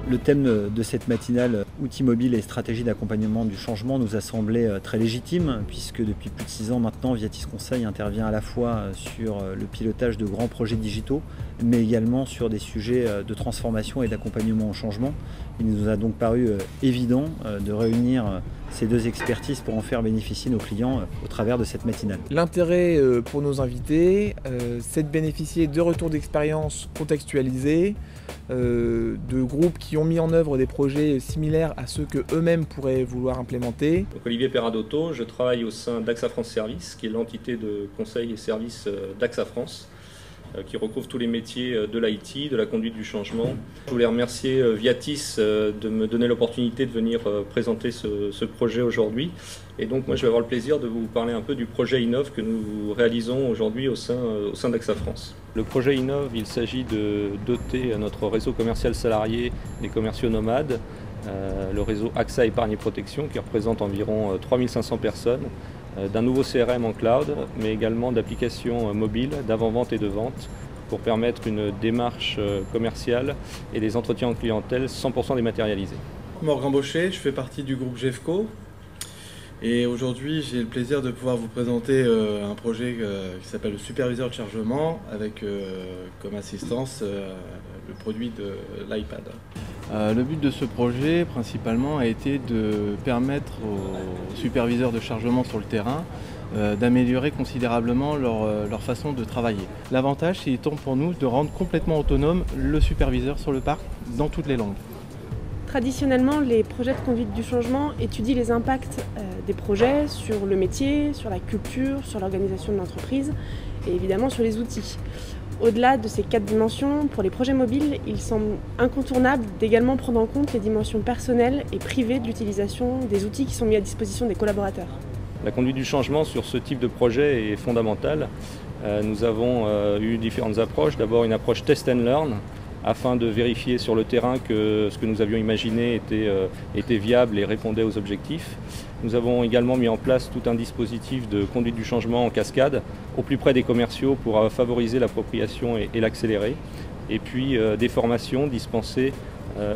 Le thème de cette matinale, outils mobiles et stratégie d'accompagnement du changement, nous a semblé très légitime, puisque depuis plus de 6 ans maintenant, Viatis Conseil intervient à la fois sur le pilotage de grands projets digitaux, mais également sur des sujets de transformation et d'accompagnement au changement. Il nous a donc paru évident de réunir ces deux expertises pour en faire bénéficier nos clients au travers de cette matinale. L'intérêt pour nos invités, c'est de bénéficier de retours d'expérience contextualisés, de groupes qui ont mis en œuvre des projets similaires à ceux qu'eux-mêmes pourraient vouloir implémenter. Donc, Olivier Perradotto, je travaille au sein d'AXA France Service, qui est l'entité de conseil et services d'AXA France, qui recouvre tous les métiers de l'IT, de la conduite du changement. Je voulais remercier Viatis de me donner l'opportunité de venir présenter ce projet aujourd'hui. Et donc moi je vais avoir le plaisir de vous parler un peu du projet Innov que nous réalisons aujourd'hui au sein d'AXA France. Le projet Innov, il s'agit de doter notre réseau commercial salarié des commerciaux nomades, le réseau AXA Épargne et Protection qui représente environ 3500 personnes, d'un nouveau CRM en cloud, mais également d'applications mobiles, d'avant-vente et de vente, pour permettre une démarche commerciale et des entretiens en clientèle 100% dématérialisés. Morgan Baucher, je fais partie du groupe GEFCO. Et aujourd'hui, j'ai le plaisir de pouvoir vous présenter un projet qui s'appelle le superviseur de chargement, avec comme assistance le produit de l'iPad. Le but de ce projet, principalement, a été de permettre aux superviseurs de chargement sur le terrain d'améliorer considérablement leur façon de travailler. L'avantage, c'est pour nous de rendre complètement autonome le superviseur sur le parc dans toutes les langues. Traditionnellement, les projets de conduite du changement étudient les impacts des projets sur le métier, sur la culture, sur l'organisation de l'entreprise et évidemment sur les outils. Au-delà de ces 4 dimensions, pour les projets mobiles, il semble incontournable d'également prendre en compte les dimensions personnelles et privées de l'utilisation des outils qui sont mis à disposition des collaborateurs. La conduite du changement sur ce type de projet est fondamentale. Nous avons eu différentes approches. D'abord une approche test and learn, afin de vérifier sur le terrain que ce que nous avions imaginé était viable et répondait aux objectifs. Nous avons également mis en place tout un dispositif de conduite du changement en cascade, au plus près des commerciaux pour favoriser l'appropriation et l'accélérer. Et puis des formations dispensées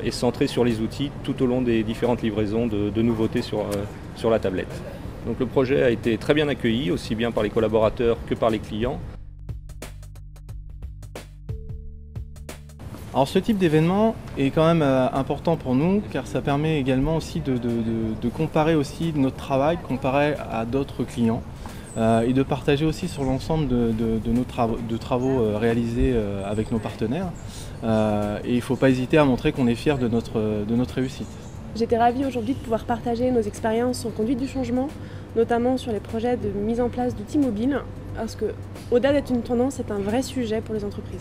et centrées sur les outils tout au long des différentes livraisons de nouveautés sur la tablette. Donc le projet a été très bien accueilli, aussi bien par les collaborateurs que par les clients. Alors ce type d'événement est quand même important pour nous car ça permet également aussi de comparer aussi notre travail comparé à d'autres clients et de partager aussi sur l'ensemble de nos travaux réalisés avec nos partenaires. Et il ne faut pas hésiter à montrer qu'on est fier de notre réussite. J'étais ravie aujourd'hui de pouvoir partager nos expériences en conduite du changement, notamment sur les projets de mise en place d'outils mobiles, parce que au-delà d'être une tendance, c'est un vrai sujet pour les entreprises.